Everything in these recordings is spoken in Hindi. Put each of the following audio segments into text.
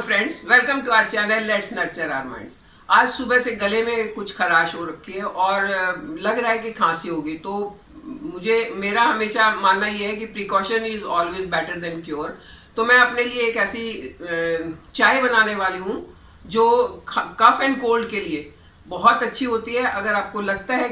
Friends, welcome to our channel let's nurture our minds. आज सुबह से गले में कुछ खराश हो रखी है और लग रहा है कि खांसी होगी। तो मेरा हमेशा मानना यह है कि precaution is always better than cure. तो मैं अपने लिए एक ऐसी चाय बनाने वाली हूँ जो कफ एंड कोल्ड के लिए बहुत अच्छी होती है। अगर आपको लगता है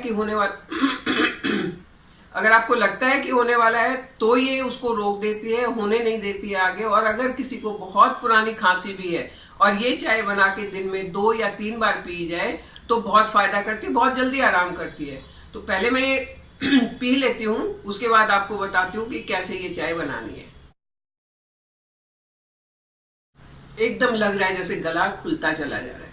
कि होने वाला है तो ये उसको रोक देती है, होने नहीं देती है आगे। और अगर किसी को बहुत पुरानी खांसी भी है और ये चाय बना के दिन में 2 या 3 बार पी जाए तो बहुत फायदा करती है, बहुत जल्दी आराम करती है। तो पहले मैं ये पी लेती हूँ, उसके बाद आपको बताती हूँ कि कैसे ये चाय बनानी है। एकदम लग रहा है जैसे गला खुलता चला जा रहा है।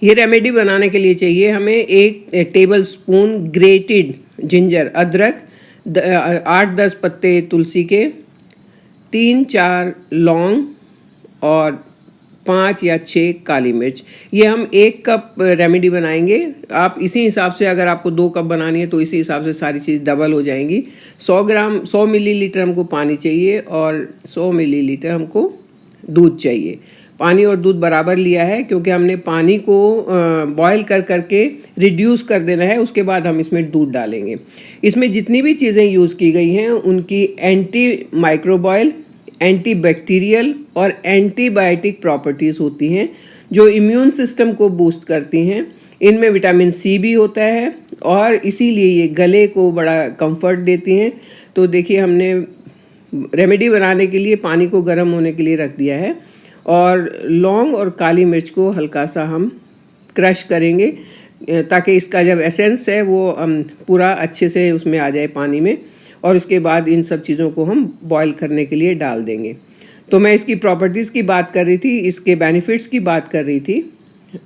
ये रेमेडी बनाने के लिए चाहिए हमें 1 टेबल स्पून ग्रेटेड जिंजर, अदरक, 8-10 पत्ते तुलसी के, 3-4 लौंग और 5 या 6 काली मिर्च। ये हम 1 कप रेमेडी बनाएंगे। आप इसी हिसाब से, अगर आपको 2 कप बनानी है तो इसी हिसाब से सारी चीज़ डबल हो जाएंगी। 100 मिलीलीटर हमको पानी चाहिए और 100 मिलीलीटर हमको दूध चाहिए। पानी और दूध बराबर लिया है क्योंकि हमने पानी को बॉयल करके रिड्यूस कर देना है। उसके बाद हम इसमें दूध डालेंगे। इसमें जितनी भी चीज़ें यूज़ की गई हैं उनकी एंटी माइक्रोबायल, एंटी बैक्टीरियल और एंटीबायोटिक प्रॉपर्टीज़ होती हैं जो इम्यून सिस्टम को बूस्ट करती हैं। इनमें विटामिन सी भी होता है और इसीलिए ये गले को बड़ा कंफर्ट देती हैं। तो देखिए, हमने रेमेडी बनाने के लिए पानी को गर्म होने के लिए रख दिया है और लौंग और काली मिर्च को हल्का सा हम क्रश करेंगे ताकि इसका जब एसेंस है वो पूरा अच्छे से उसमें आ जाए पानी में। और उसके बाद इन सब चीज़ों को हम बॉईल करने के लिए डाल देंगे। तो मैं इसकी प्रॉपर्टीज़ की बात कर रही थी, इसके बेनिफिट्स की बात कर रही थी।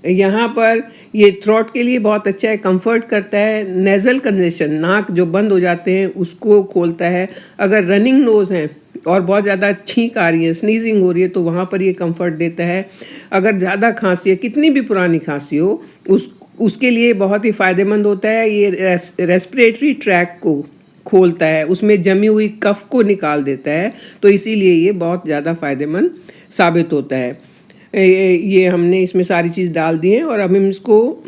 यहाँ पर ये थ्रोट के लिए बहुत अच्छा है, कंफर्ट करता है। नेज़ल कंजेशन, नाक जो बंद हो जाते हैं उसको खोलता है। अगर रनिंग नोज़ हैं और बहुत ज़्यादा छींक आ रही है, स्नीजिंग हो रही है, तो वहाँ पर ये कंफर्ट देता है। अगर ज़्यादा खांसी है, कितनी भी पुरानी खांसी हो, उसके लिए बहुत ही फ़ायदेमंद होता है। ये रेस्पिरेटरी ट्रैक को खोलता है, उसमें जमी हुई कफ को निकाल देता है। तो इसीलिए ये बहुत ज़्यादा फ़ायदेमंद साबित होता है। ये हमने इसमें सारी चीज़ डाल दी है और अब हम इसको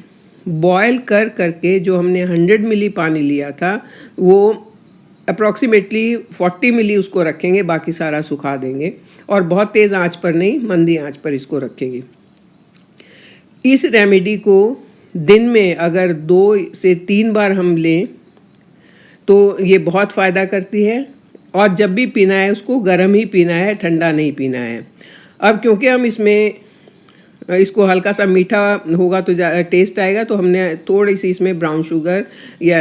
बॉयल करके जो हमने 100 मिली पानी लिया था वो अप्रॉक्सीमेटली 40 मिली उसको रखेंगे, बाकी सारा सुखा देंगे। और बहुत तेज़ आंच पर नहीं, मंदी आंच पर इसको रखेंगे। इस रेमेडी को दिन में अगर 2 से 3 बार हम लें तो ये बहुत फ़ायदा करती है। और जब भी पीना है उसको गर्म ही पीना है, ठंडा नहीं पीना है। अब क्योंकि हम इसको हल्का सा मीठा होगा तो टेस्ट आएगा, तो हमने थोड़ी सी इसमें ब्राउन शुगर या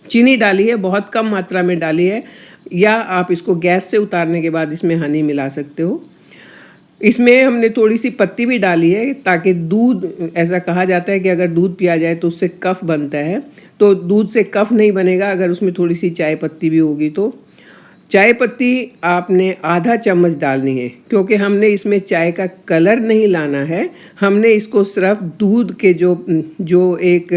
चीनी डाली है, बहुत कम मात्रा में डाली है। या आप इसको गैस से उतारने के बाद इसमें हनी मिला सकते हो। इसमें हमने थोड़ी सी पत्ती भी डाली है ताकि दूध, ऐसा कहा जाता है कि अगर दूध पिया जाए तो उससे कफ बनता है, तो दूध से कफ नहीं बनेगा अगर उसमें थोड़ी सी चाय पत्ती भी होगी। तो चाय पत्ती आपने आधा चम्मच डालनी है क्योंकि हमने इसमें चाय का कलर नहीं लाना है। हमने इसको सिर्फ दूध के जो एक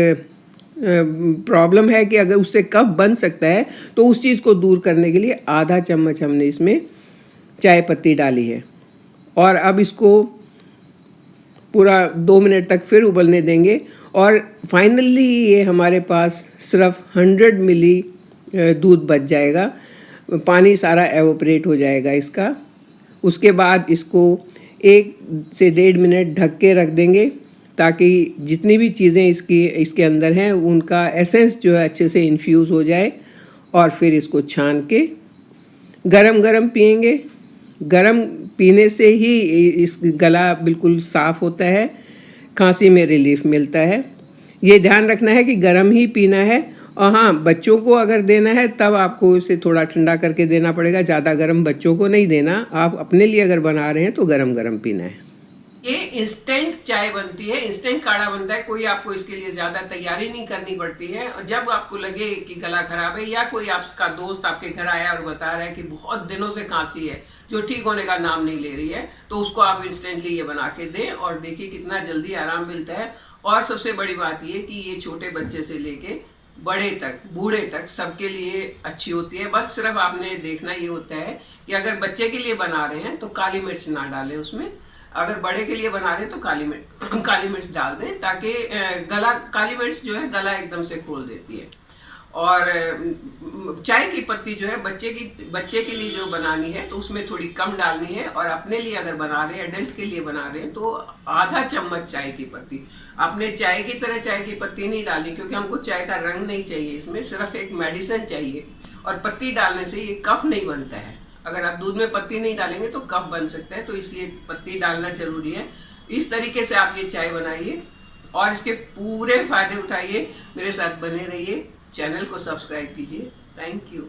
प्रॉब्लम है कि अगर उससे कफ बन सकता है तो उस चीज़ को दूर करने के लिए आधा चम्मच हमने इसमें चाय पत्ती डाली है। और अब इसको पूरा 2 मिनट तक फिर उबलने देंगे और फाइनली ये हमारे पास सिर्फ 100 मिली दूध बच जाएगा। पानी सारा एवोपरेट हो जाएगा इसका। उसके बाद इसको 1 से 1.5 मिनट ढक के रख देंगे ताकि जितनी भी चीज़ें इसके अंदर हैं उनका एसेंस जो है अच्छे से इन्फ्यूज़ हो जाए। और फिर इसको छान के गरम पिएंगे। गरम पीने से ही इस गला बिल्कुल साफ़ होता है, खांसी में रिलीफ मिलता है। ये ध्यान रखना है कि गरम ही पीना है। और हाँ, बच्चों को अगर देना है तब आपको इसे थोड़ा ठंडा करके देना पड़ेगा। ज़्यादा गरम बच्चों को नहीं देना। आप अपने लिए अगर बना रहे हैं तो गरम पीना है। ये इंस्टेंट चाय बनती है, इंस्टेंट काढ़ा बनता है। कोई आपको इसके लिए ज़्यादा तैयारी नहीं करनी पड़ती है। और जब आपको लगे कि गला खराब है या कोई आपका दोस्त आपके घर आया और बता रहा है कि बहुत दिनों से खांसी है जो ठीक होने का नाम नहीं ले रही है, तो उसको आप इंस्टेंटली ये बना के दें और देखिए कितना जल्दी आराम मिलता है। और सबसे बड़ी बात ये कि ये छोटे बच्चे से लेके बड़े तक बूढ़े तक सबके लिए अच्छी होती है। बस सिर्फ आपने देखना ये होता है कि अगर बच्चे के लिए बना रहे हैं तो काली मिर्च ना डालें उसमें, अगर बड़े के लिए बना रहे हैं तो काली मिर्च डाल दें, ताकि गला, काली मिर्च जो है गला एकदम से खोल देती है। और चाय की पत्ती जो है बच्चे के लिए जो बनानी है तो उसमें थोड़ी कम डालनी है, और अपने लिए अगर बना रहे हैं, एडल्ट के लिए बना रहे हैं, तो आधा चम्मच चाय की पत्ती। आपने चाय की तरह चाय की पत्ती नहीं डालनी, क्योंकि हमको चाय का रंग नहीं चाहिए, इसमें सिर्फ एक मेडिसिन चाहिए। और पत्ती डालने से ये कफ नहीं बनता है। अगर आप दूध में पत्ती नहीं डालेंगे तो कफ बन सकता है, तो इसलिए पत्ती डालना जरूरी है। इस तरीके से आप ये चाय बनाइए और इसके पूरे फायदे उठाइए। मेरे साथ बने रहिए, चैनल को सब्सक्राइब कीजिए। Thank you.